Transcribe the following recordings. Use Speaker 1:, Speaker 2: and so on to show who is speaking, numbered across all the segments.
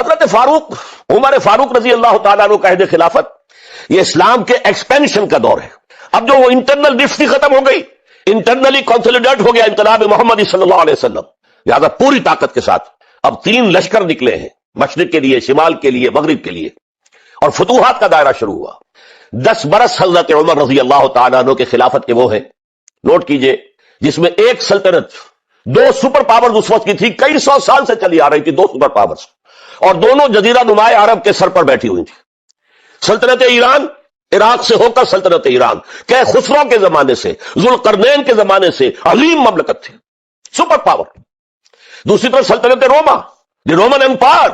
Speaker 1: حضرت فاروق، عمر فاروق رضی اللہ تعالیٰ عنہ کا عہد خلافت، یہ اسلام کے ایکسپینشن کا دور ہے. اب جو وہ انٹرنل ڈفٹی ختم ہو گئی، انٹرنلی کنسولیڈیٹ ہو گیا انقلاب محمدی صلی اللہ علیہ وسلم، لہذا پوری طاقت کے ساتھ اب 3 لشکر نکلے ہیں، مشرق کے لیے، شمال کے لیے، مغرب کے لیے، اور فتوحات کا دائرہ شروع ہوا. 10 برس حضرت عمر رضی اللہ تعالیٰ عنہ کے خلافت کے وہ ہیں، نوٹ کیجئے، جس میں ایک سلطنت 2 سپر پاورز اس وقت کی تھی، کئی 100 سال سے چلی آ رہی تھی 2 سپر پاورز، اور دونوں جزیرہ نمائے عرب کے سر پر بیٹھی ہوئی تھی. سلطنت ایران، عراق سے ہو کر سلطنت ایران، کہ خسرو کے زمانے سے، ذوالقرنین کے زمانے سے عظیم مملکت تھی، سپر پاور. دوسری طرف سلطنت روما، دی رومن امپائر،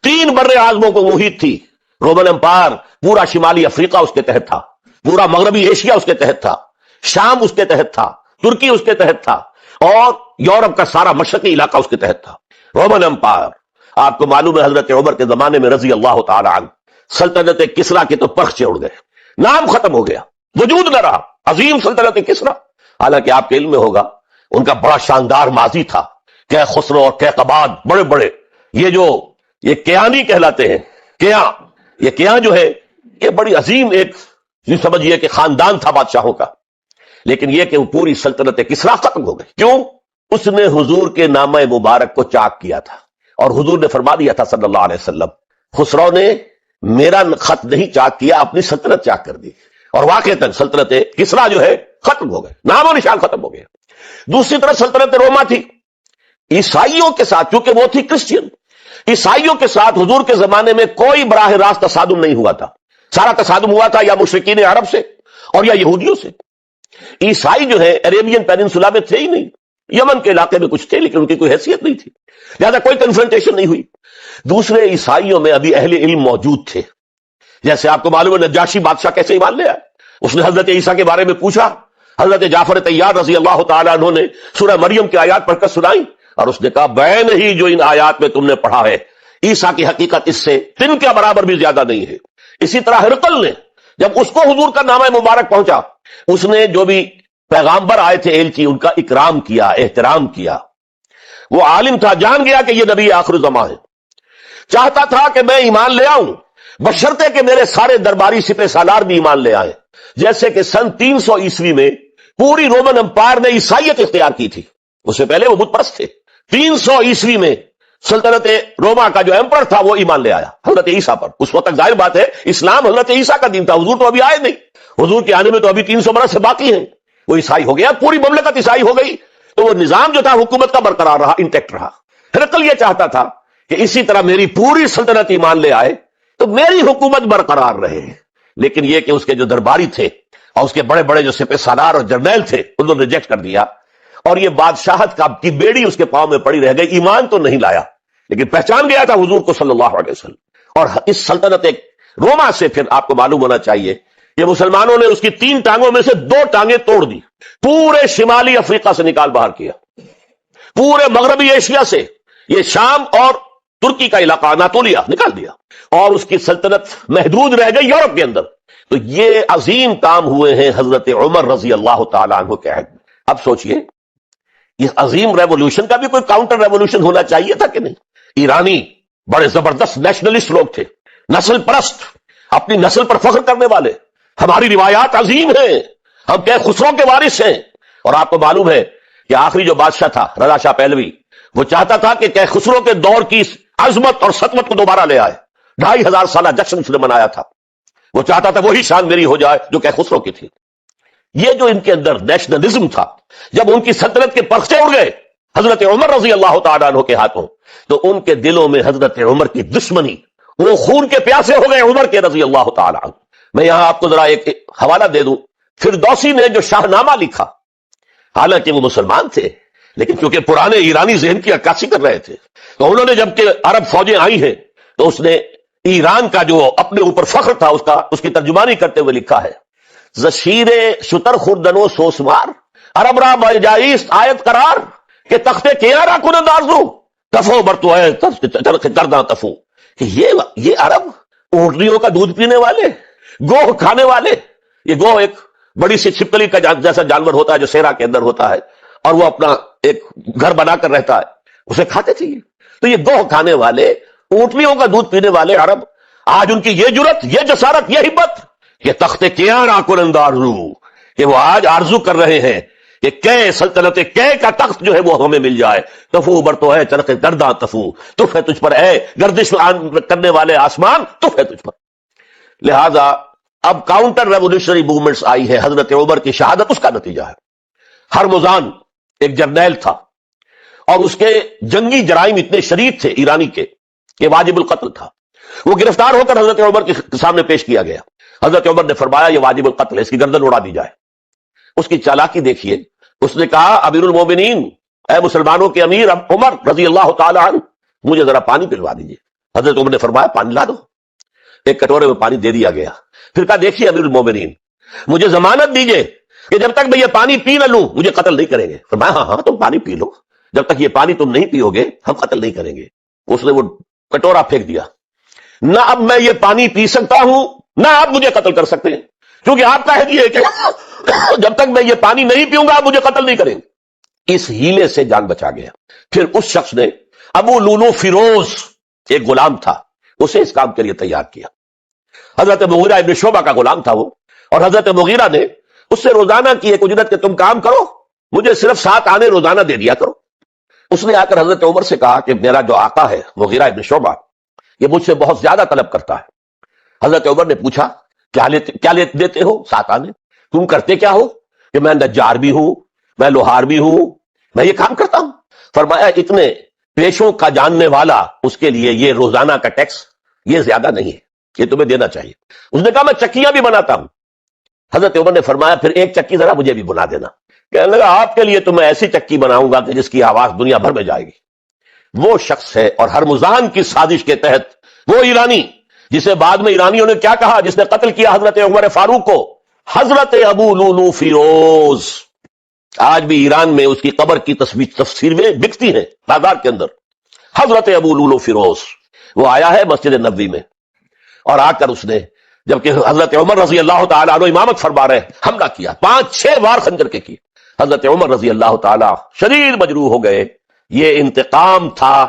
Speaker 1: 3 بر اعظموں کو محیط تھی. رومن امپائر پورا شمالی افریقہ اس کے تحت تھا، پورا مغربی ایشیا اس کے تحت تھا، شام اس کے تحت تھا، ترکی اس کے تحت تھا، اور یورپ کا سارا مشرقی علاقہ اس کے تحت تھا. Roman empire. آپ کو معلوم ہے حضرت عمر کے زمانے میں رضی اللہ تعالی عنہ سلطنت کسریٰ کے تو پرخچے اڑ گئے، نام ختم ہو گیا، وجود نہ رہا. عظیم سلطنت کسریٰ، حالانکہ آپ کے علم میں ہوگا ان کا بڑا شاندار ماضی تھا. کہ خسرو اور کیقباد بڑے بڑے، یہ کیانی کہلاتے ہیں. یہ کیاں جو ہے یہ بڑی عظیم ایک سمجھیے کہ خاندان تھا بادشاہوں کا. لیکن یہ کہ وہ پوری سلطنت کسریٰ ختم ہو گئی. کیوں؟ اس نے حضور کے نامہ مبارک کو چاک کیا تھا، اور حضور نے فرما دیا تھا صلی اللہ علیہ وسلم، خسرو نے میرا خط نہیں چاک کیا، اپنی سلطنت چاک کر دی. اور واقعتاً سلطنت کسریٰ جو ہے ختم ہو گئے، نام و نشان ختم ہو گئے. دوسری طرف سلطنت روما تھی، عیسائیوں کے ساتھ، چونکہ وہ تھی کرسچین، عیسائیوں کے ساتھ حضور کے زمانے میں کوئی براہ راست تصادم نہیں ہوا تھا. سارا تصادم ہوا تھا یا مشرکین عرب سے اور یا یہودیوں سے. عیسائی جو ہے عربین پیننسولا میں تھے ہی نہیں، یمن کے علاقے میں کچھ تھے لیکن ان کی کوئی حیثیت نہیں تھی، لہذا کوئی کنفرنٹیشن نہیں ہوئی. دوسرے عیسائیوں میں ابھی اہل علم موجود تھے. جیسے آپ کو معلوم ہے نجاشی بادشاہ کیسے ایمان لے آئے، اس نے حضرت عیسیٰ کے بارے میں پوچھا، حضرت جعفر طیار رضی اللہ تعالیٰ عنہ نے سورہ مریم کی آیات پڑھ کر سنائی، اور اس نے کہا بین ہی جو ان آیات میں تم نے پڑھا ہے، عیسیٰ کی حقیقت اس سے 3 کے برابر بھی زیادہ نہیں ہے. اسی طرح ہرقل نے جب اس کو حضور کا نامہ مبارک پہنچا، اس نے جو بھی پیغامبر آئے تھے ایلچی، ان کا اکرام کیا، احترام کیا. وہ عالم تھا، جان گیا کہ یہ نبی آخر زمان ہے، چاہتا تھا کہ میں ایمان لے آؤں بشرطے کہ میرے سارے درباری سپہ سالار بھی ایمان لے آئے. جیسے کہ سن 300 عیسوی میں پوری رومن امپائر نے عیسائیت اختیار کی تھی، اس سے پہلے وہ بت پرست تھے. 300 عیسوی میں سلطنت روما کا جو ایمپرر تھا وہ ایمان لے آیا حضرت عیسیٰ پر. اس وقت تک ظاہر بات ہے اسلام حضرت عیسیٰ کا دین تھا، حضور تو ابھی آئے نہیں، حضور کے آنے میں تو ابھی 300 برس سے باقی ہیں. وہ عیسائی ہو گیا، پوری مملکت عیسائی ہو گئی، تو وہ نظام جو تھا حکومت کا برقرار رہا، انٹیکٹ رہا. ہرقل یہ چاہتا تھا کہ اسی طرح میری پوری سلطنت ایمان لے آئے تو میری حکومت برقرار رہے. لیکن یہ کہ اس کے جو درباری تھے اور اس کے بڑے بڑے جو سپہ سالار اور جرنیل تھے انہوں نے ریجیکٹ کر دیا، اور یہ بادشاہت کی بیڑی اس کے پاؤں میں پڑی رہ گئی. ایمان تو نہیں لایا لیکن پہچان گیا تھا حضور کو صلی اللہ علیہ وسلم. اور اس سلطنت روما سے پھر آپ کو معلوم ہونا چاہیے کہ مسلمانوں نے اس کی 3 ٹانگوں میں سے 2 ٹانگیں توڑ دی، پورے شمالی افریقہ سے نکال باہر کیا، پورے مغربی ایشیا سے، یہ شام اور ترکی کا علاقہ اناطولیہ نکال دیا، اور اس کی سلطنت محدود رہ گئی یورپ کے اندر. تو یہ عظیم کام ہوئے ہیں حضرت عمر رضی اللہ تعالیٰ عنہ کے عہد میں. اب سوچئے یہ عظیم ریولوشن کا بھی کوئی کاؤنٹر ریولوشن ہونا چاہیے تھا کہ نہیں. ایرانی بڑے زبردست نیشنلسٹ لوگ تھے، نسل پرست، اپنی نسل پر فخر کرنے والے، ہماری روایات عظیم ہیں، ہم کہ خسرو کے وارث ہیں. اور آپ کو معلوم ہے کہ آخری جو بادشاہ تھا رضا شاہ پہلوی، وہ چاہتا تھا کہ خسرو کے دور کی عظمت اور سطوت کو دوبارہ لے آئے. 2500 سالہ جشن اس نے منایا تھا، وہ چاہتا تھا وہی شان میری ہو جائے جو کہ خسرو کی تھی. یہ جو ان کے اندر نیشنلزم تھا، جب ان کی سلطنت کے پرخچے اڑ گئے حضرت عمر رضی اللہ تعالیٰ عنہ کے ہاتھوں، تو ان کے دلوں میں حضرت عمر کی دشمنی، وہ خون کے پیاسے ہو گئے عمر کے رضی اللہ تعالیٰ عنہ. میں یہاں آپ کو ذرا ایک حوالہ دے دوں، فردوسی نے جو شاہ نامہ لکھا، حالانکہ وہ مسلمان تھے لیکن کیونکہ پرانے ایرانی ذہن کی عکاسی کر رہے تھے، تو انہوں نے جب کہ عرب فوجیں آئی ہیں تو اس نے ایران کا جو اپنے اوپر فخر تھا اس کی ترجمانی کرتے ہوئے لکھا ہے، زشیر شتر خوردنو سوسمار عرب را بجائیست آیت قرار کہ تختے کیا را کن دارزو تفو برتو ہے کرداں تفو. کہ یہ عرب اونٹنیوں کا دودھ پینے والے، گوہ کھانے والے، یہ گوہ ایک بڑی سی چھپکلی کا جیسا جانور ہوتا ہے جو صحرا کے اندر ہوتا ہے اور وہ اپنا ایک گھر بنا کر رہتا ہے، اسے کھاتے تھے. تو یہ گوہ کھانے والے اونٹنیوں کا دودھ پینے والے عرب، آج ان کی یہ جرت، یہ جسارت، یہ ہمت کہ تخت کیان آکلند آرزو، کہ وہ آج آرزو کر رہے ہیں کہ کئے سلطنت کئے کا تخت جو ہے وہ ہمیں مل جائے۔ تفو بر تو ہے چرخ گرداں تفو، تف ہے تجھ پر اے گردش کرنے والے آسمان، تف ہے تجھ پر۔ لہذا اب کاؤنٹر ریولیوشنری موومنٹس آئی ہے، حضرت عمر کی شہادت اس کا نتیجہ ہے۔ ہرمزان ایک جرنیل تھا اور اس کے جنگی جرائم اتنے شدید تھے ایرانی کے کہ واجب القتل تھا۔ وہ گرفتار ہو کر حضرت عمر کے سامنے پیش کیا گیا۔ حضرت عمر نے فرمایا یہ واجب القتل ہے، اس کی گردن اڑا دی جائے۔ اس کی چالاکی دیکھیے، اس نے کہا امیر المومنین، اے مسلمانوں کے امیر عمر رضی اللہ تعالی عنہ، مجھے ذرا پانی پلوا دیجیے۔ حضرت عمر نے فرمایا پانی لا دو۔ ایک کٹورے میں پانی دے دیا گیا، پھر کہا دیکھیے امیر المومنین، مجھے ضمانت دیجیے کہ جب تک میں یہ پانی پی نہ لوں مجھے قتل نہیں کریں گے۔ فرمایا ہاں ہاں تم پانی پی لو، جب تک یہ پانی تم نہیں پیو گے ہم قتل نہیں کریں گے۔ اس نے وہ کٹورا پھینک دیا۔ نہ اب میں یہ پانی پی سکتا ہوں نہ آپ مجھے قتل کر سکتے ہیں، کیونکہ آپ کا ہے کہ جب تک میں یہ پانی نہیں پیوں گا آپ مجھے قتل نہیں کریں گے۔ اس ہیلے سے جان بچا گیا۔ پھر اس شخص نے ابو لولو فیروز، ایک غلام تھا، اسے اس کام کے لیے تیار کیا۔ حضرت مغیرہ ابن شعبہ کا غلام تھا وہ، اور حضرت مغیرہ نے اس سے روزانہ کی ایک اجرت کہ تم کام کرو، مجھے صرف 7 آنے روزانہ دے دیا کرو۔ اس نے آ کر حضرت عمر سے کہا کہ میرا جو آقا ہے مغیرہ ابن شعبہ یہ مجھ سے بہت زیادہ طلب کرتا ہے۔ حضرت عمر نے پوچھا کیا دیتے ہو؟ 7 آنے۔ تم کرتے کیا ہو؟ کہ میں نجار بھی ہوں، میں لوہار بھی ہوں، میں یہ کام کرتا ہوں۔ فرمایا اتنے پیشوں کا جاننے والا اس کے لیے یہ روزانہ کا ٹیکس یہ زیادہ نہیں ہے، یہ تمہیں دینا چاہیے۔ اس نے کہا میں چکیاں بھی بناتا ہوں۔ حضرت عمر نے فرمایا پھر ایک چکی ذرا مجھے بھی بنا دینا۔ کہنے لگا آپ کے لیے تو میں ایسی چکی بناؤں گا کہ جس کی آواز دنیا بھر میں جائے گی۔ وہ شخص ہے، اور ہرمزان کی سازش کے تحت وہ ایرانی جسے بعد میں ایرانیوں نے کیا کہا، جس نے قتل کیا حضرت عمر فاروق کو، حضرت ابو لولو فیروز۔ آج بھی ایران میں اس کی قبر کی تفسیریں بکتی ہیں بازار کے اندر۔ حضرت ابو لولو فیروز وہ آیا ہے مسجد نبوی میں، اور آ کر اس نے جبکہ حضرت عمر رضی اللہ تعالیٰ عنہ امامت فرما رہے حملہ کیا، 5-6 وار خنجر کے کیے۔ حضرت عمر رضی اللہ تعالیٰ شدید مجروح ہو گئے۔ یہ انتقام تھا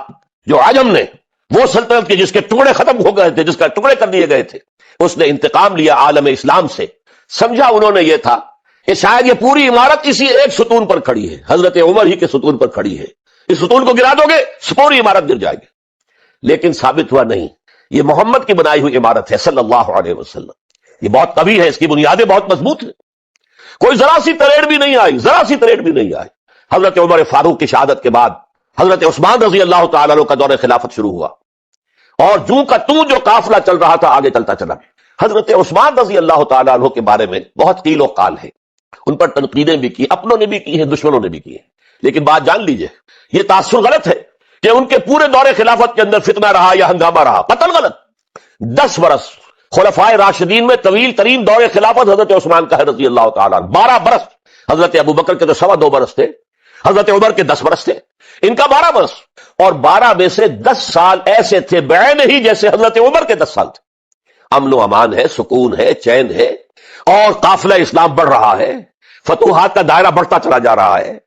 Speaker 1: جو عجم نے، وہ سلطنت کے جس کے ٹکڑے ختم ہو گئے تھے، جس کا ٹکڑے کر دیے گئے تھے، اس نے انتقام لیا عالم اسلام سے۔ سمجھا انہوں نے یہ تھا کہ شاید یہ پوری عمارت اسی ایک ستون پر کھڑی ہے، حضرت عمر ہی کے ستون پر کھڑی ہے، اس ستون کو گرا دو گے پوری عمارت گر جائے گی۔ لیکن ثابت ہوا نہیں، یہ محمد کی بنائی ہوئی عمارت ہے صلی اللہ علیہ وسلم، یہ بہت قوی ہے، اس کی بنیادیں بہت مضبوط ہیں، کوئی ذرا سی تریڑ بھی نہیں آئی، ذرا سی تریڑ بھی نہیں آئی۔ حضرت عمر فاروق کی شہادت کے بعد حضرت عثمان رضی اللہ تعالیٰ عنہ کا دور خلافت شروع ہوا، اور جوں کا توں جو قافلہ چل رہا تھا آگے چلتا چلا۔ حضرت عثمان رضی اللہ تعالیٰ عنہ کے بارے میں بہت قیل و قال ہے، ان پر تنقیدیں بھی کی، اپنوں نے بھی کی ہیں، دشمنوں نے بھی کی ہیں، لیکن بات جان لیجئے یہ تاثر غلط ہے کہ ان کے پورے دور خلافت کے اندر فتنہ رہا یا ہنگامہ رہا، قتل غلط۔ 10 برس خلفائے راشدین میں طویل ترین دور خلافت حضرت عثمان کا ہے رضی اللہ تعالیٰ عنہ۔ 12 برس حضرت ابو بکر کے تو 2.25 برس تھے، حضرت عمر کے 10 برس تھے، ان کا 12 برس، اور 12 میں سے 10 سال ایسے تھے بعین ہی جیسے حضرت عمر کے 10 سال تھے۔ امن و امان ہے، سکون ہے، چین ہے، اور قافلہ اسلام بڑھ رہا ہے، فتوحات کا دائرہ بڑھتا چلا جا رہا ہے،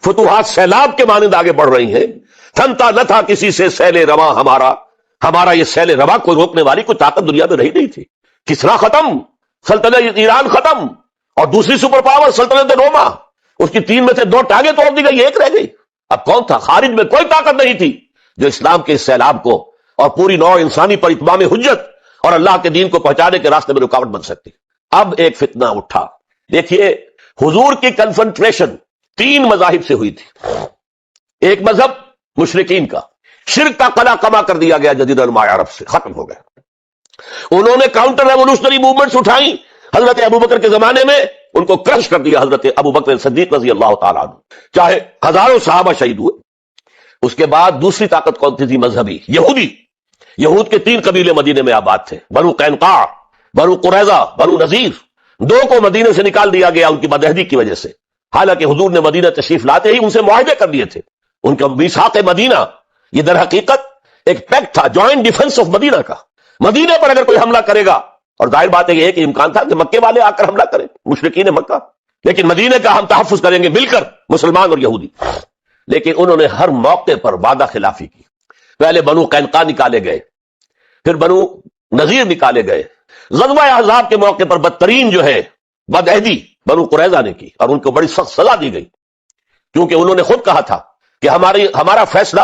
Speaker 1: فتوحات سیلاب کے مانند آگے بڑھ رہی ہیں۔ تھمتا نہ تھا کسی سے سیل رواں ہمارا یہ سیل رواں کو روکنے والی کوئی طاقت دنیا میں رہی نہیں تھی۔ کسرا ختم، سلطنت ایران ختم، اور دوسری سپر پاور سلطنت روما، اس کی 3 میں سے 2 ٹانگیں توڑ دی گئی، 1 رہ گئی۔ اب کون تھا؟ خارج میں کوئی طاقت نہیں تھی جو اسلام کے اس سیلاب کو اور پوری نوع انسانی پر اتمام حجت اور اللہ کے دین کو پہنچانے کے راستے میں رکاوٹ بن سکتی۔ اب ایک فتنہ اٹھا، دیکھیے حضور کی کنفنٹریشن 3 مذاہب سے ہوئی تھی۔ ایک مذہب مشرکین کا، شرک کا قلع کما کر دیا گیا جزیرہ نما عرب سے، ختم ہو گیا۔ انہوں نے کاؤنٹر ریولوشنری موومنٹس اٹھائیں حضرت ابوبکر کے زمانے میں، ان کو کرش کر دیا حضرت ابوبکر صدیق رضی اللہ تعالیٰ عنہ، چاہے ہزاروں صحابہ شہید ہوئے۔ اس کے بعد دوسری طاقت کون تھی؟ مذہبی یہودی۔ یہود کے 3 قبیلے مدینے میں آباد تھے، بنو قینقاع، بنو قریظہ، بنو نذیر۔ 2 کو مدینے سے نکال دیا گیا ان کی بدعہدی کی وجہ سے، حالانکہ حضور نے مدینہ تشریف لاتے ہی ان سے معاہدے کر دیے تھے۔ ان کا میثاق مدینہ یہ در حقیقت ایک پیکٹ تھا، جوائنٹ ڈیفنس آف مدینہ کا۔ مدینے پر اگر کوئی حملہ کرے گا، اور ظاہر بات ہے کہ ایک امکان تھا کہ مکے والے آ کر حملہ کریں، مشرکین مکہ، لیکن مدینے کا ہم تحفظ کریں گے مل کر، مسلمان اور یہودی۔ لیکن انہوں نے ہر موقع پر وعدہ خلافی کی۔ پہلے بنو قینقاع نکالے گئے، پھر بنو نذیر نکالے گئے. غزوہ احزاب کے موقع پر بدترین جو ہے بدعہدی بنو قریظہ نے کی اور ان کو بڑی سخت سزا دی گئی، کیونکہ انہوں نے خود کہا تھا کہ ہمارا فیصلہ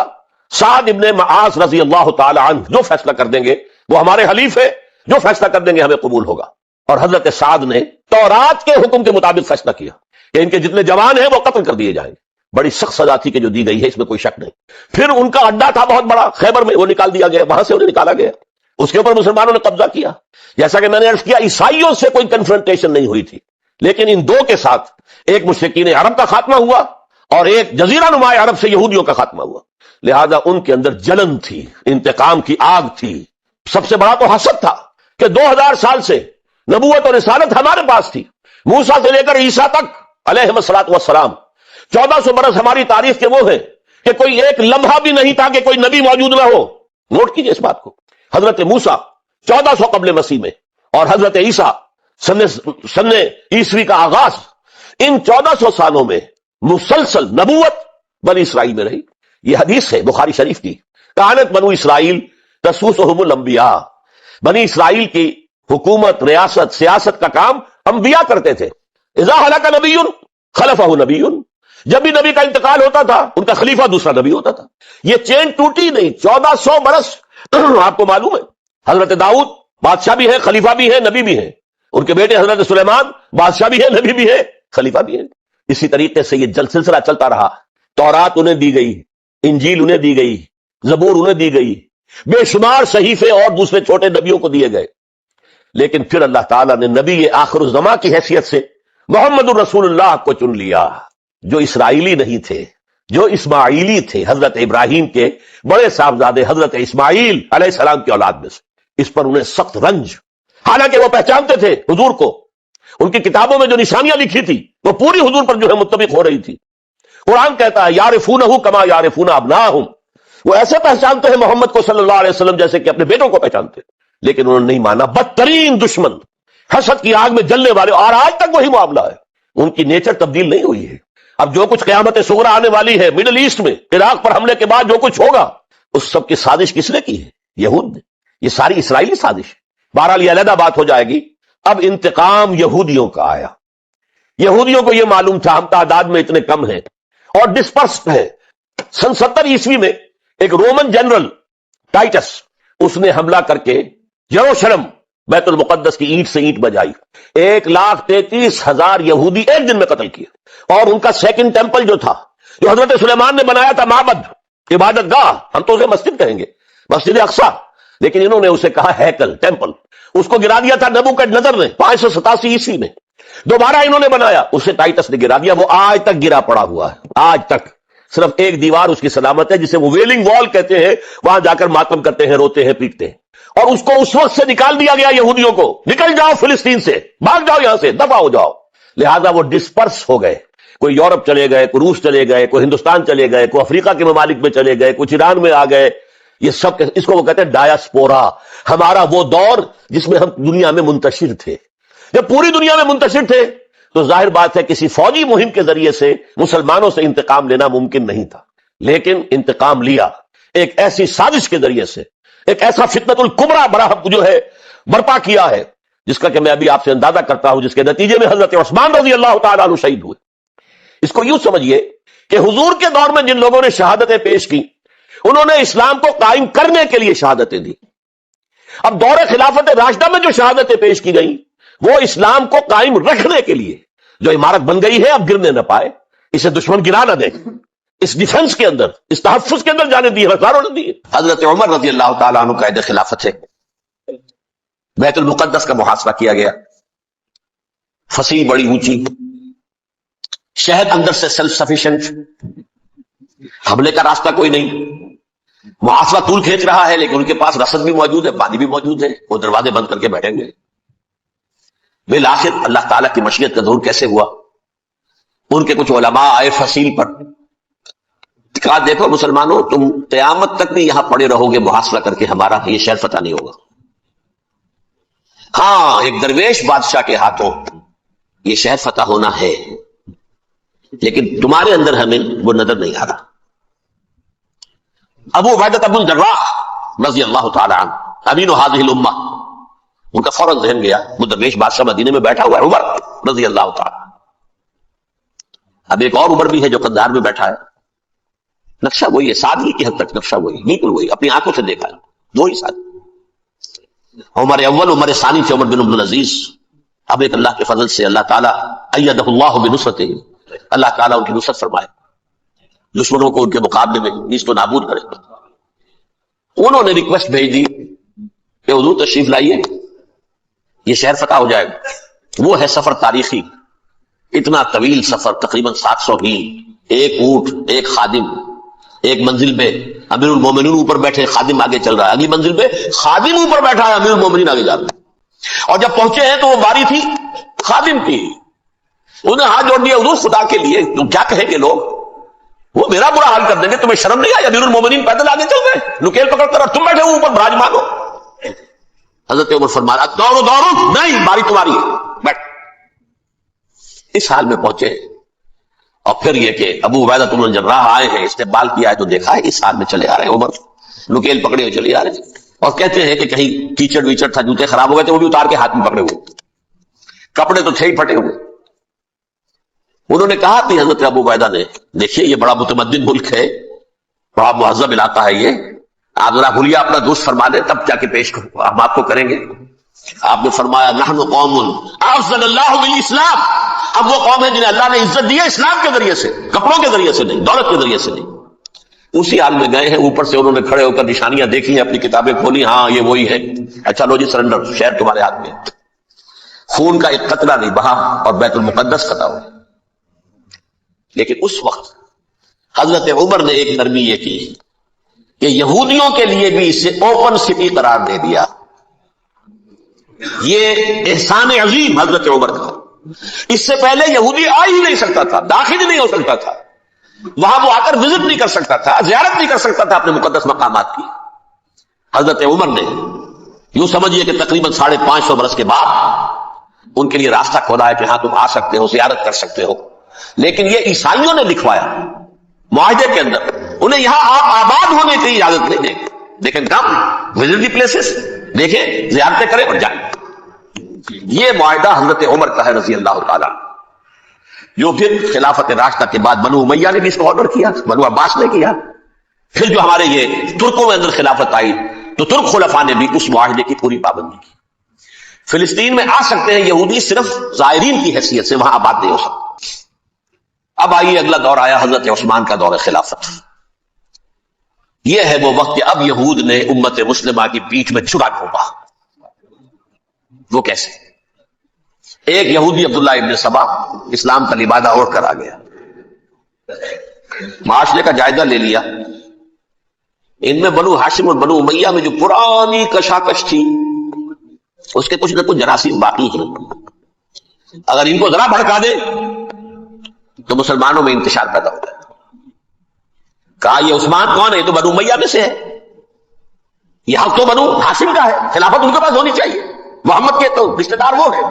Speaker 1: سعد ابن معاذ رضی اللہ تعالی عنہ جو فیصلہ کر دیں گے وہ ہمارے حلیف ہے، جو فیصلہ کر دیں گے ہمیں قبول ہوگا. اور حضرت سعد نے تورات کے حکم کے مطابق فیصلہ کیا کہ ان کے جتنے جوان ہیں وہ قتل کر دیے جائیں گے. بڑی سخت سزا تھی کہ جو دی گئی ہے، اس میں کوئی شک نہیں. پھر ان کا اڈا تھا بہت بڑا خیبر میں، وہ نکال دیا گیا، وہاں سے انہیں نکالا گیا، اس کے اوپر مسلمانوں نے قبضہ کیا. جیسا کہ میں نے عرض کیا عیسائیوں سے کوئی کنفرنٹیشن نہیں ہوئی تھی، لیکن ان دو کے ساتھ ایک مشرکین عرب کا خاتمہ ہوا اور ایک جزیرہ نما عرب سے یہودیوں کا خاتمہ ہوا. لہذا ان کے اندر جلن تھی، انتقام کی آگ تھی. سب سے بڑا تو حسد تھا کہ 2000 سال سے نبوت اور رسالت ہمارے پاس تھی، موسیٰ سے لے کر عیسیٰ تک علیہ الصلوۃ والسلام. 1400 برس ہماری تاریخ کے وہ ہیں کہ کوئی ایک لمحہ بھی نہیں تھا کہ کوئی نبی موجود نہ ہو. نوٹ کیجئے اس بات کو. حضرت موسیٰ 1400 قبل مسیح میں اور حضرت عیسیٰ سن عیسوی کا آغاز، ان 1400 سالوں میں مسلسل نبوت بنی اسرائیل میں رہی. یہ حدیث ہے بخاری شریف کی، کانت بنو اسرائیل تسوسہم الانبیاء. بنی اسرائیل کی حکومت، ریاست، سیاست کا کام انبیاء کرتے تھے. اذا ہلک نبی خلفہ نبی، جب بھی نبی کا انتقال ہوتا تھا ان کا خلیفہ دوسرا نبی ہوتا تھا. یہ چین ٹوٹی نہیں. 1400 برس آپ کو معلوم ہے حضرت داؤد بادشاہ بھی ہے، خلیفہ بھی ہے، نبی بھی ہے. ان کے بیٹے حضرت سلیمان بادشاہ بھی ہے، نبی بھی ہے، خلیفہ بھی ہے. اسی طریقے سے یہ سلسلہ چلتا رہا. تورات انہیں دی گئی، انجیل انہیں دی گئی، زبور انہیں دی گئی، بے شمار صحیفے اور دوسرے چھوٹے نبیوں کو دیے گئے. لیکن پھر اللہ تعالیٰ نے نبی آخر الزماں کی حیثیت سے محمد الرسول اللہ کو چن لیا، جو اسرائیلی نہیں تھے، جو اسماعیلی تھے، حضرت ابراہیم کے بڑے صاحبزادے حضرت اسماعیل علیہ السلام کی اولاد میں سے. اس پر انہیں سخت رنج، حالانکہ وہ پہچانتے تھے حضور کو. ان کی کتابوں میں جو نشانیاں لکھی تھی وہ پوری حضور پر جو ہے متفق ہو رہی تھی. قرآن کہتا ہے یعرفونہ کما یعرفون ابناہم، وہ ایسے پہچانتے ہیں محمد کو صلی اللہ علیہ وسلم جیسے کہ اپنے بیٹوں کو پہچانتے. لیکن انہوں نے نہیں مانا. بدترین دشمن، حسد کی آگ میں جلنے والے، اور آج تک وہی معاملہ ہے. ان کی نیچر تبدیل نہیں ہوئی ہے. اب جو کچھ قیامت صغریٰ آنے والی ہے مڈل ایسٹ میں، عراق پر حملے کے بعد جو کچھ ہوگا، اس سب کی سازش کس نے کی ہے؟ یہود نے. یہ ساری اسرائیلی سازش ہے. بہرحال یہ علیحدہ بات ہو جائے گی. اب انتقام یہودیوں کا آیا. یہودیوں کو یہ معلوم تھا ہم تعداد میں اتنے کم ہیں اور ڈسپرسڈ ہیں. سن 70 عیسوی میں ایک رومن جنرل ٹائٹس، اس نے حملہ کر کے یروشلم بیت المقدس کی اینٹ سے اینٹ بجائی. 1,33,000 یہودی ایک دن میں قتل کیے. اور ان کا سیکنڈ ٹیمپل جو تھا، جو حضرت سلیمان نے بنایا تھا، معبد، عبادت گاہ، ہم تو اسے مسجد کہیں گے، مسجد اقصی، لیکن انہوں نے اسے کہا ہیکل، ٹیمپل. اس کو گرا دیا تھا نبوکدنضر نے 587 عیسوی میں. دوبارہ انہوں نے بنایا، اسے ٹائٹس نے گرا دیا. وہ آج تک گرا پڑا ہوا ہے. آج تک صرف ایک دیوار اس کی سلامت ہے جسے وہ ویلنگ وال کہتے ہیں. وہاں جا کر ماتم کرتے ہیں، روتے ہیں، پیٹتے ہیں. اور اس کو اس وقت سے نکال دیا گیا یہودیوں کو، نکل جاؤ فلسطین سے، بھاگ جاؤ یہاں سے، دفع ہو جاؤ. لہذا وہ ڈسپرس ہو گئے. کوئی یورپ چلے گئے، کوئی روس چلے گئے، کوئی ہندوستان چلے گئے، کوئی افریقہ کے ممالک میں چلے گئے، کچھ ایران میں آ گئے. یہ سب اس کو وہ کہتے ہیں ڈایاسپورا. ہمارا وہ دور جس میں ہم دنیا میں منتشر تھے. جب پوری دنیا میں منتشر تھے تو ظاہر بات ہے کسی فوجی مہم کے ذریعے سے مسلمانوں سے انتقام لینا ممکن نہیں تھا. لیکن انتقام لیا ایک ایسی سازش کے ذریعے سے، ایک ایسا فتنۃ الکبریٰ جو ہے برپا کیا ہے، جس کا کہ میں ابھی آپ سے اندازہ کرتا ہوں، جس کے نتیجے میں حضرت عثمان رضی اللہ تعالیٰ عنہ شہید ہوئے. اس کو یوں سمجھیے کہ حضور کے دور میں جن لوگوں نے شہادتیں پیش کی، انہوں نے اسلام کو قائم کرنے کے لیے شہادتیں دی. اب دور خلافت راشدہ میں جو شہادتیں پیش کی گئیں وہ اسلام کو قائم رکھنے کے لیے. جو عمارت بن گئی ہے اب گرنے نہ پائے، اسے دشمن گرا نہ دے، اس ڈیفنس کے اندر، اس تحفظ کے اندر جانے دی ہزاروں نے دی. حضرت عمر رضی اللہ تعالیٰ عنہ قائد خلافت ہے. بیت المقدس کا محاصرہ کیا گیا. فصیل بڑی اونچی، شہر اندر سے سیلف سفیشینٹ، حملے کا راستہ کوئی نہیں. محاصرہ طول کھینچ رہا ہے لیکن ان کے پاس رسد بھی موجود ہے، پانی بھی موجود ہے. وہ دروازے بند کر کے بیٹھیں گے. بالآخر اللہ تعالیٰ کی مشیت کا ظہور کیسے ہوا؟ ان کے کچھ علماء آئے فصیل پر، کہا دیکھو مسلمانوں، تم قیامت تک بھی یہاں پڑے رہو گے محاصرہ کر کے، ہمارا یہ شہر فتح نہیں ہوگا. ہاں ایک درویش بادشاہ کے ہاتھوں یہ شہر فتح ہونا ہے، لیکن تمہارے اندر ہمیں وہ نظر نہیں آ رہا. ابو عبیدہ بن الجراح رضی اللہ تعالی عنہ امین هذه الامہ، ان کا فوراً ذہن گیا مدرش بادشاہ مدینے میں بیٹھا ہوا ہے عمر رضی اللہ تعالی. اب ایک اور عمر بھی ہے جو قندھار میں بیٹھا ہے، نقشہ وہی ہے، سادگی کی حد تک نقشہ وہی، بالکل وہی، اپنی آنکھوں سے دیکھا ہے، دو ہی ساتھ. عمر اول عمر ثانی تھے عمر بن عبد العزیز. اب ایک اللہ کے فضل سے اللہ تعالیٰ ایدہ اللہ بنصرتہ، اللہ تعالیٰ ان کی نصرت فرمائے، دشمنوں کو ان کے مقابلے میں نیست و نابود کرے. انہوں نے ریکویسٹ بھیج دی کہ حضور تشریف لائیے، یہ شہر فتح ہو جائے گا. وہ ہے سفر تاریخی، اتنا طویل سفر، تقریباً 700 میل، ایک اونٹ، ایک خادم، ایک منزل پہ امیر المومنین اوپر بیٹھے، خادم آگے چل رہا ہے، اگلی منزل پہ خادم اوپر بیٹھا ہے، امیر المومنین آگے جا رہا ہے. اور جب پہنچے ہیں تو وہ باری تھی خادم کی، انہیں ہاتھ جوڑ دیا حضور خدا کے لیے، تم کیا کہیں گے لوگ، وہ میرا برا حال کر دیں گے، تمہیں شرم نہیں آئی؟ امیر المومنین پیدل آگے چل رہے ہیں نکیل پکڑ کر، اور تم بیٹھے ہو اوپر براجمان ہو. حضرت عمر فرمایا دوڑو دوڑو، نہیں باری تمہاری ہے، بیٹھ. اس حال میں پہنچے. اور پھر یہ کہ ابو عبیدہ بن الجراح آئے ہیں، استقبال کیا ہے تو دیکھا ہے اس حال میں چلے آ رہے ہیں عمر، نکیل پکڑے ہوئے چلے آ رہے ہیں. اور کہتے ہیں کہ کہیں کیچڑ ویچڑ تھا، جوتے خراب ہو گئے تھے، وہ بھی اتار کے ہاتھ میں پکڑے ہوئے، کپڑے تو تھے ہی پھٹے ہوئے. انہوں نے کہا کہ حضرت ابو عبیدہ نے، دیکھیے یہ بڑا متمدن ملک ہے، بڑا مہذب علاقہ ہے یہ، آپ ذرا حلیہ اپنا دوست فرما دیں تب جا کے پیش ہم آپ کو کریں گے. آپ نے فرمایا نحن قوم اعزنا اللہ بالاسلام، اب وہ قوم ہے جنہیں اللہ نے عزت دی ہے اسلام کے ذریعے سے، کپڑوں کے ذریعے سے نہیں، دولت کے ذریعے سے نہیں. اسی حال میں گئے ہیں، اوپر سے انہوں نے کھڑے ہو کر نشانیاں دیکھی ہیں، اپنی کتابیں کھولی، ہاں یہ وہی ہے، اچھا لو جی سرنڈر، شہر تمہارے ہاتھ میں. خون کا ایک قطرہ نہیں بہا اور بیت المقدس فتح ہو. لیکن اس وقت حضرت عمر نے ایک نرمی یہ کی کہ یہودیوں کے لیے بھی اسے اوپن سٹی قرار دے دیا. یہ احسان عظیم حضرت عمر کا. اس سے پہلے یہودی آ ہی نہیں سکتا تھا، داخل ہی نہیں ہو سکتا تھا، وہاں وہ آ کر وزٹ نہیں کر سکتا تھا، زیارت نہیں کر سکتا تھا اپنے مقدس مقامات کی. حضرت عمر نے یوں سمجھیے کہ تقریباً 550 برس کے بعد ان کے لیے راستہ کھولا ہے کہ ہاں تم آ سکتے ہو، زیارت کر سکتے ہو. لیکن یہ عیسائیوں نے لکھوایا معاہدے کے اندر، انہیں یہاں آپ آباد ہونے کی اجازت نہیں دیں گے، لیکن کم وزٹ دی پلیسز، دیکھیں زیارتیں کریں اور جائیں. یہ معاہدہ حضرت عمر کا ہے رضی اللہ تعالیٰ، جو پھر خلافت راشدہ کے بعد بنو امیہ نے بھی اس کو آرڈر کیا، بنو عباس نے کیا. پھر جو ہمارے یہ ترکوں میں اندر خلافت آئی تو ترک خلفاء نے بھی اس معاہدے کی پوری پابندی کی. فلسطین میں آ سکتے ہیں یہودی صرف زائرین کی حیثیت سے، وہاں آباد نہیں ہو سکتے. اب آئیے اگلا دور آیا حضرت عثمان کا دور خلافت. یہ ہے وہ وقت کہ اب یہود نے امت مسلمہ کی پیٹھ میں چھرا گھونپا. وہ کیسے؟ ایک یہودی عبداللہ ابن سبا اسلام کا لبادہ اوڑھ کر آ گیا، معاشرے کا جائزہ لے لیا. ان میں بنو ہاشم اور بنو امیہ میں جو پرانی کشاکش تھی اس کے کچھ نہ کچھ جراثیم باقی ہیں. اگر ان کو ذرا بھڑکا دے تو مسلمانوں میں انتشار پیدا ہوتا ہے. کہا یہ عثمان کون ہے؟ یہ تو بنو امیہ میں سے ہے، یہ حق تو بنو ہاشم کا ہے، خلافت ان کے پاس ہونی چاہیے، محمد کے تو رشتہ دار وہ ہے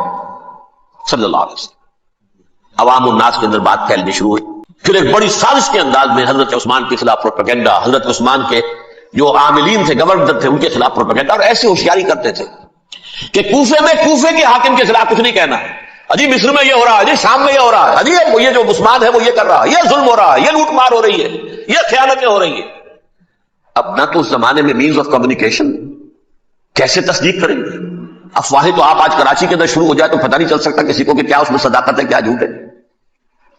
Speaker 1: صلی اللہ علیہ وسلم. عوام الناس کے اندر بات پھیلنی شروع ہوئی. پھر ایک بڑی سازش کے انداز میں حضرت عثمان کے خلاف پروپیگنڈا، حضرت عثمان کے جو عاملین تھے، گورنر تھے، ان کے خلاف پروپیگنڈا، اور ایسی ہوشیاری کرتے تھے کہ کوفے میں کوفے کے حاکم کے خلاف کچھ نہیں کہنا، اجی مصر میں یہ ہو رہا ہے، اجی شام میں یہ ہو رہا ہے، اجی یہ جو عثمان ہے وہ یہ کر رہا ہے، یہ ظلم ہو رہا ہے، یہ لوٹ مار ہو رہی ہے، یہ خیانتیں ہو رہی ہیں. اب نہ تو اس زمانے میں مینز آف کمیونیکیشن، کیسے تصدیق کریں گے؟ افواہیں تو آپ آج کراچی کے اندر شروع ہو جائے تو پتہ نہیں چل سکتا کسی کو کہ کیا اس میں صداقت ہے کیا جھوٹ ہے.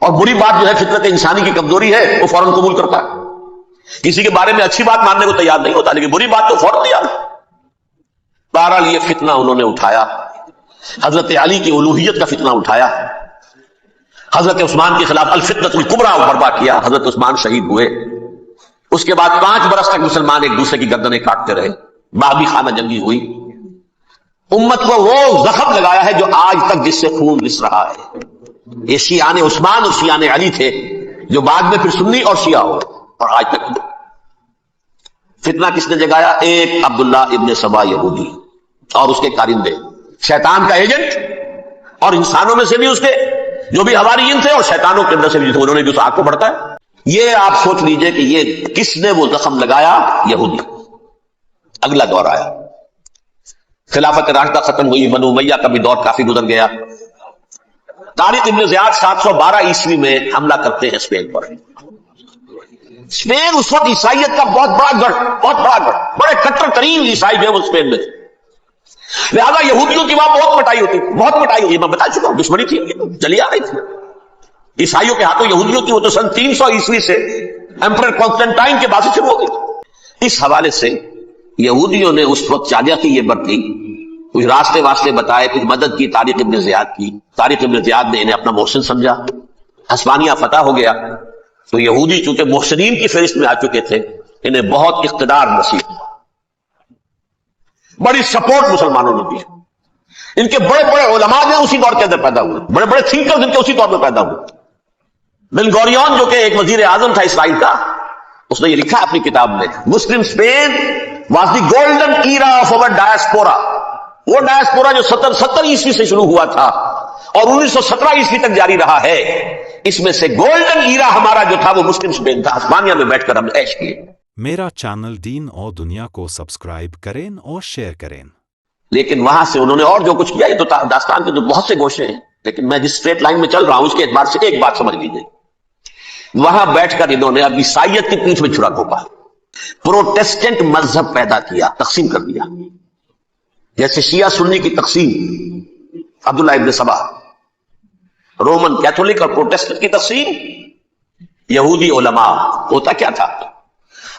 Speaker 1: اور بری بات جو ہے فطرت انسانی کی کمزوری ہے، وہ فوراً قبول کرتا ہے. کسی کے بارے میں اچھی بات ماننے کو تیار نہیں ہوتا، لیکن بری بات تو فوراً تیار. بہرحال یہ فتنہ انہوں نے اٹھایا، حضرت علی کی الوہیت کا فتنہ اٹھایا، حضرت عثمان کے خلاف الفتنۃ الکبریٰ برپا کیا. حضرت عثمان شہید ہوئے. اس کے بعد 5 برس تک مسلمان ایک دوسرے کی گردنیں کاٹتے رہے، باغی خانہ جنگی ہوئی. امت کو وہ زخم لگایا ہے جو آج تک جس سے خون رس رہا ہے. یہ شیعان عثمان اور شیعان علی تھے جو بعد میں پھر سنی اور شیعہ ہوئے، اور آج تک فتنہ کس نے جگایا؟ ایک عبداللہ ابن سبا یہودی اور اس کے کارندے، شیطان کا ایجنٹ، اور انسانوں میں سے بھی اس کے جو بھی حواریین تھے اور شیطانوں کے اندر سے بھی، انہوں نے بھی اس آگ کو بڑھتا ہے. یہ آپ سوچ لیجئے کہ یہ کس نے وہ زخم لگایا؟ یہودی۔ اگلا دور آیا، خلافت راشدہ ختم ہوئی، بنو امیہ کا بھی دور کافی گزر گیا۔ طارق ابن زیاد 712 عیسوی میں حملہ کرتے ہیں اسپین پر۔ اسپین اس وقت عیسائیت کا بہت بڑا گڑھ، بڑے کٹر ترین عیسائی جو ہے وہ اسپین میں تھے، لہذا یہودیوں کی وہاں بہت پٹائی ہوتی تھی، بہت پٹائی ہوئی، میں بتا چکا ہوں، دشمنی تھی چلی آ رہی تھی عیسائیوں کے ہاتھوں یہودیوں کی، وہ تو سن 300 عیسوی سے ایمپرر کانسٹنٹائن کے بعد سے شروع ہو گئی۔ اس حوالے سے یہودیوں نے اس وقت چالیاقی یہ برتی، کچھ راستے واسطے بتائے، کچھ مدد کی طارق ابن زیاد کی۔ طارق ابن زیاد نے انہیں اپنا محسن سمجھا، ہسپانیہ فتح ہو گیا تو یہودی چونکہ محسنین کی فہرست میں آ چکے تھے، انہیں بہت اقتدار نصیب ہوا، بڑی سپورٹ مسلمانوں نے دی۔ ان کے بڑے بڑے علماء جو اسی دور کے اندر پیدا ہوئے، بڑے بڑے تھنکرز ان کے اسی دور میں پیدا ہوئے۔ بن گوریون جو کہ ایک وزیر اعظم تھا اسرائیل کا، اس نے یہ لکھا اپنی کتاب میں، Muslim Spain was the golden era of our diaspora. وہ ڈائسپورا جو 70 عیسوی سے شروع ہوا تھا اور 1917 عیسوی تک جاری رہا ہے، اس میں سے گولڈن ایرا ہمارا جو تھا وہ مسلم اسپین تھا۔ ہسپانیہ میں بیٹھ کر ہم نے عیش کیے۔
Speaker 2: میرا چینل دین اور دنیا کو سبسکرائب کریں اور شیئر کریں۔
Speaker 1: لیکن وہاں سے انہوں نے اور جو کچھ کیا، یہ تو داستان کے تو بہت سے گوشے ہیں، لیکن میں جس اسٹریٹ لائن میں چل رہا ہوں اس کے اعتبار سے ایک بات سمجھ لیجیے، وہاں بیٹھ کر انہوں نے اب عیسائیت کی پیٹھ میں چھڑا گھونپا، پروٹیسٹنٹ مذہب پیدا کیا، تقسیم کر دیا، جیسے شیعہ سنی کی تقسیم، عبداللہ ابن سبا، رومن کیتھولک اور پروٹیسٹنٹ کی تقسیم، یہودی علماء۔ ہوتا کیا تھا،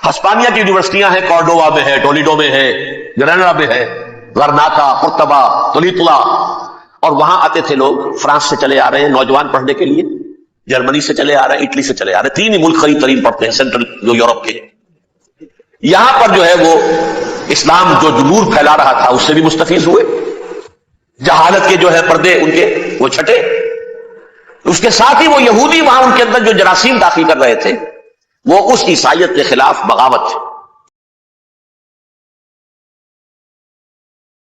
Speaker 1: ہسپانیہ کی یونیورسٹیاں ہیں، کارڈووا میں ہے، ٹولیڈو میں ہے، گریناڈا میں ہے، غرناطہ، قرطبہ، تولیتلا، اور وہاں آتے تھے لوگ، فرانس سے چلے آ رہے ہیں نوجوان پڑھنے کے لیے، جرمنی سے چلے آ رہے ہیں، اٹلی سے چلے آ رہے ہیں، تین ہی ملک قریب ترین پڑھتے ہیں سینٹرل جو یورپ کے۔ یہاں پر جو ہے وہ اسلام جو نور پھیلا رہا تھا اس سے بھی مستفیض ہوئے، جہالت کے جو ہے پردے ان کے وہ چھٹے، اس کے ساتھ ہی وہ یہودی وہاں ان کے اندر جو جراثیم داخل کر رہے تھے وہ اس عیسائیت کے خلاف بغاوت تھے۔